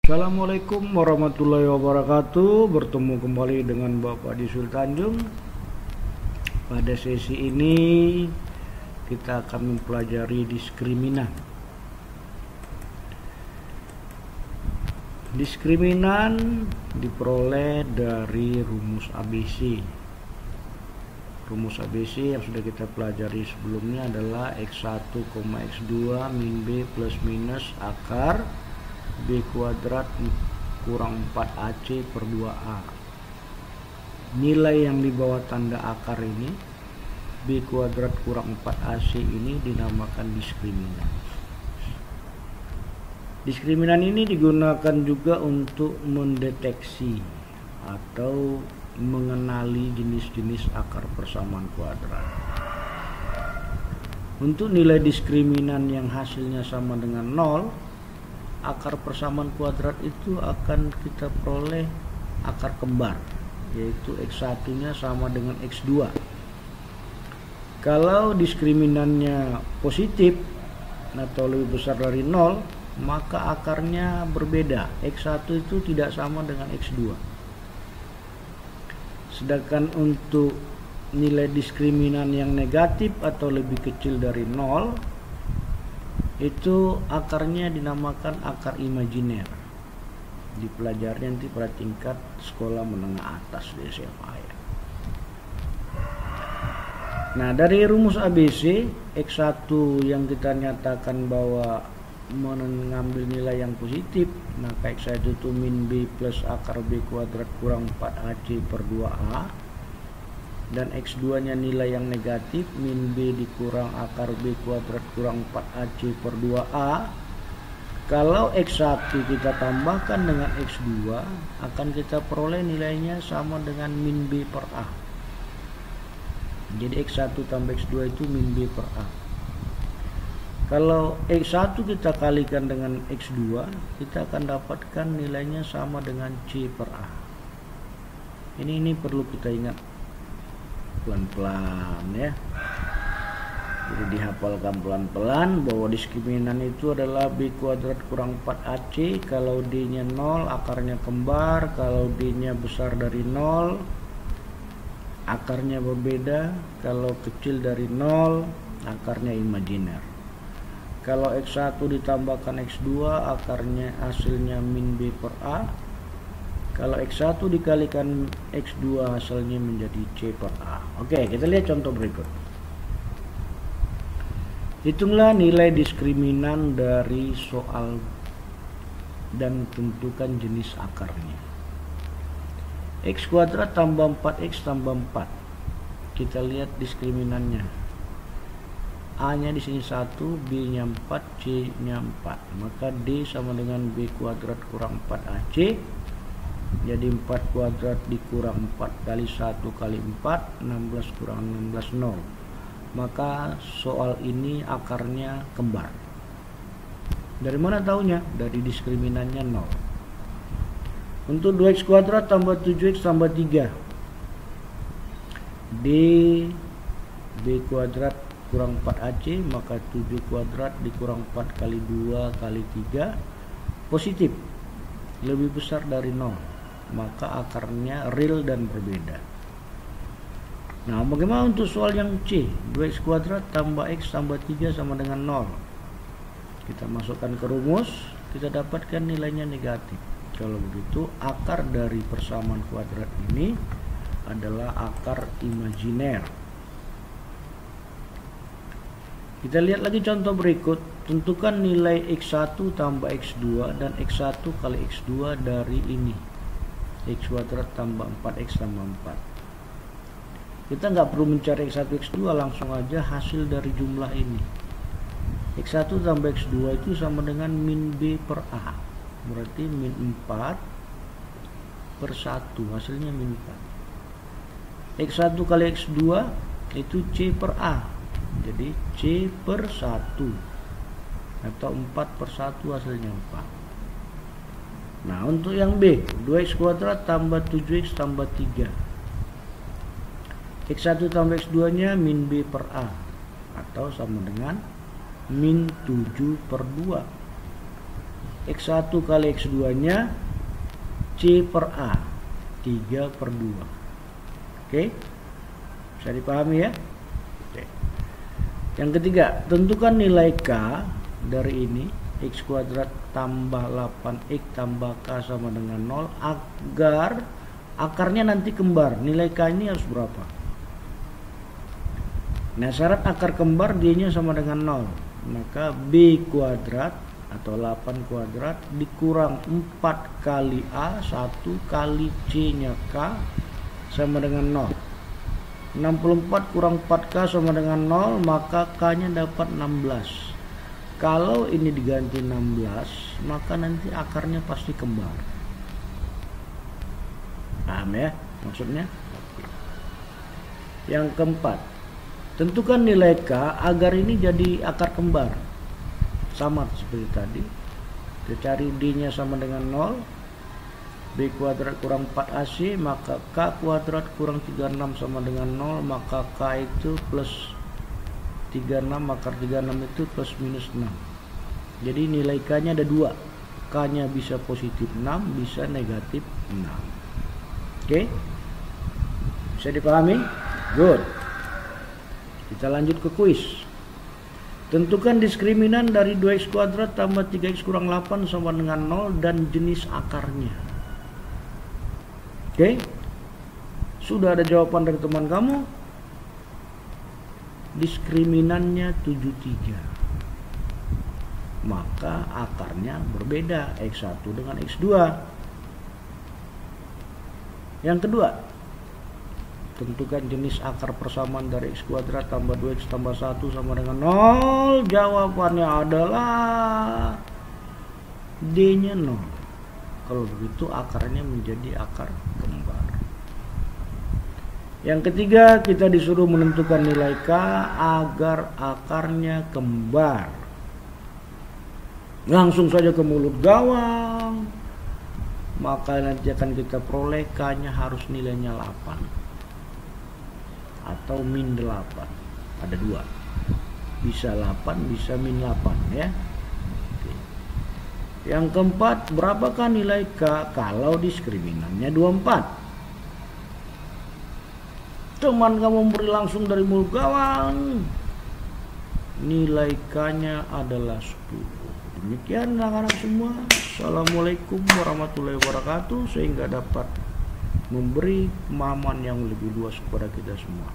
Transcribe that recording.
Assalamualaikum warahmatullahi wabarakatuh. Bertemu kembali dengan Bapak Disul Tanjung. Pada sesi ini kita akan mempelajari diskriminan. Diskriminan diperoleh dari rumus ABC. Rumus ABC yang sudah kita pelajari sebelumnya adalah X1, X2 min B plus minus akar B kuadrat kurang 4AC per 2A. Nilai yang di bawah tanda akar ini, B kuadrat kurang 4AC ini dinamakan diskriminan. Diskriminan ini digunakan juga untuk mendeteksi atau mengenali jenis-jenis akar persamaan kuadrat. Untuk nilai diskriminan yang hasilnya sama dengan 0, akar persamaan kuadrat itu akan kita peroleh akar kembar, yaitu X1 nya sama dengan X2. Kalau diskriminannya positif atau lebih besar dari 0, maka akarnya berbeda. X1 itu tidak sama dengan X2. Sedangkan untuk nilai diskriminan yang negatif atau lebih kecil dari 0, itu akarnya dinamakan akar imajiner. Dipelajari nanti pada tingkat sekolah menengah atas di SMA ya. Nah, dari rumus ABC, X1 yang kita nyatakan bahwa mengambil nilai yang positif, maka X1 itu min B plus akar B kuadrat kurang 4AC per 2A. Dan X2 nya nilai yang negatif, min B dikurang akar B kuadrat kurang 4AC per 2A. Kalau X1 kita tambahkan dengan X2, akan kita peroleh nilainya sama dengan min B per A. Jadi X1 tambah X2 itu min B per A. Kalau X1 kita kalikan dengan X2, kita akan dapatkan nilainya sama dengan C per A. Ini perlu kita ingat pelan-pelan ya. Jadi dihafalkan pelan-pelan bahwa diskriminan itu adalah B kuadrat kurang 4AC. Kalau D nya 0, akarnya kembar. Kalau D nya besar dari 0, akarnya berbeda. Kalau kecil dari 0, akarnya imajiner. Kalau X1 ditambahkan X2, akarnya hasilnya min B per A. Kalau X1 dikalikan X2, hasilnya menjadi C per A. Oke, kita lihat contoh berikut. Hitunglah nilai diskriminan dari soal dan tentukan jenis akarnya. X kuadrat tambah 4X tambah 4. Kita lihat diskriminannya. A nya di sini 1, B nya 4, C nya 4. Maka D sama dengan B kuadrat kurang 4AC. Jadi 4 kuadrat dikurang 4 kali 1 kali 4, 16 kurang 16, 0. Maka soal ini akarnya kembar. Dari mana taunya? Dari diskriminannya 0. Untuk 2x kuadrat tambah 7x tambah 3. D B kuadrat kurang 4AC, maka 7 kuadrat dikurang 4 kali 2 kali 3 positif, lebih besar dari 0. Maka akarnya real dan berbeda. Nah, bagaimana untuk soal yang C? 2x kuadrat tambah x tambah 3 sama dengan 0. Kita masukkan ke rumus, kita dapatkan nilainya negatif. Kalau begitu, akar dari persamaan kuadrat ini adalah akar imajiner. Kita lihat lagi contoh berikut. Tentukan nilai X1 tambah X2 dan X1 kali X2 dari ini. X kuadrat tambah 4X tambah 4. Kita nggak perlu mencari X1 X2, langsung aja hasil dari jumlah ini. X1 tambah X2 itu sama dengan min B per A. Berarti min 4 per 1, hasilnya min 4. X1 kali X2 itu C per A. Jadi C per 1 atau 4 per 1, hasilnya 4. Nah, untuk yang B, 2x kuadrat tambah 7x tambah 3. X1 tambah X2 nya min B per A, atau sama dengan min 7 per 2. X1 kali X2 nya C per A 3/2. Oke, bisa dipahami ya. Oke. Yang ketiga, tentukan nilai K dari ini, X kuadrat tambah 8X tambah K sama dengan 0, agar akarnya nanti kembar. Nilai K ini harus berapa? Nah, syarat akar kembar D-nya sama dengan 0. Maka B kuadrat atau 8 kuadrat dikurang 4 kali A, 1 kali C-nya K sama dengan 0. 64 kurang 4K sama dengan 0, maka K-nya dapat 16. Kalau ini diganti 16, maka nanti akarnya pasti kembar. Paham ya maksudnya? Yang keempat, tentukan nilai K agar ini jadi akar kembar. Sama seperti tadi. Kita cari D-nya sama dengan 0. B kuadrat kurang 4AC, maka K kuadrat kurang 36 sama dengan 0, maka K itu plus 36, akar 36 itu plus minus 6. Jadi nilai K nya ada 2. K nya bisa positif 6, bisa negatif 6. Oke, bisa dipahami? Good. Kita lanjut ke kuis. Tentukan diskriminan dari 2x kuadrat tambah 3x kurang 8 sama dengan 0 dan jenis akarnya. Oke, sudah ada jawaban dari teman kamu. Diskriminannya 73, maka akarnya berbeda, X1 dengan X2. Yang kedua, tentukan jenis akar persamaan dari X kuadrat tambah 2x tambah 1 sama dengan 0. Jawabannya adalah D-nya 0. Kalau begitu akarnya menjadi akar kembar. Yang ketiga, kita disuruh menentukan nilai K agar akarnya kembar. Langsung saja ke mulut gawang. Maka nanti akan kita peroleh K-nya harus nilainya 8 atau min 8. Ada 2. Bisa 8, bisa min 8 ya. Oke. Yang keempat, berapakah nilai K kalau diskriminannya 24? Teman kamu memberi langsung dari mulut gawang. Nilai K-nya adalah 10. Demikian anak-anak semua. Assalamualaikum warahmatullahi wabarakatuh, sehingga dapat memberi pemahaman yang lebih luas kepada kita semua.